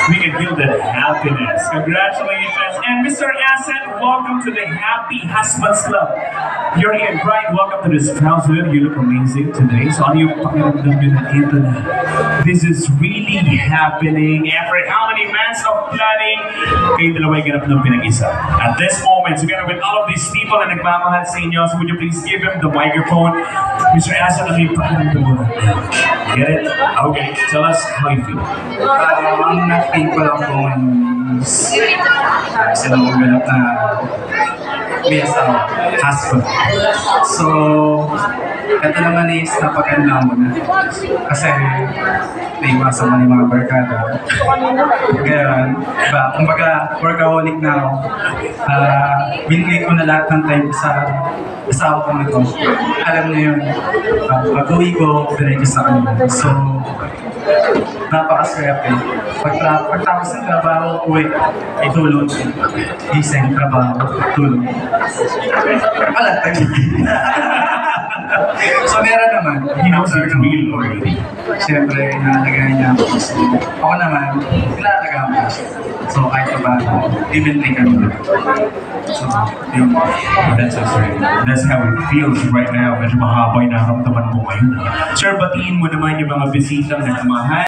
we can feel that happiness. Congratulations. And Mr. Asset, welcome to the Happy Husbands Club. You're here, Brian. Welcome to this house. You look amazing today. So ano yung pakiramdam nyo na ito na this is really happening after how many months of planning? Kayo dalawa ay ganap ng pinag-isa. At this moment, together with all of these people na nagmamahal sa inyo, so would you please give him the microphone? Mr. Asset, ano yung pakiramdam mo na? Get it? Okay, tell us how you feel. Ang na-feel ko lang po is sila mong ganap na may asawa, husband. So, ito naman is napaganda mo na. Kasi naiwasan mo yung mga barkada. Ngayon, diba, kumbaga workaholic na ako. Binigay ko na lahat ng time sa asawa ko na ito. Alam na yun. Pag-uwi ko, binigay ko sa kanya. So, napakaswerte. Pagtapos ng trabaho, uwi, itulog. Gising, trabaho, tulog. Wala, so meron naman, He knows it's real already. siyempre, nalagay niya ako. So, ako naman, nilalagaan ko siya. So, kahit pa ba, i-maintain kami. So, yun. That's so sweet. That's how it feels right now. Medyo mahaba yung nakaramdaman mo ngayon. Sir, batiin mo naman yung mga bisitang nagmamahal.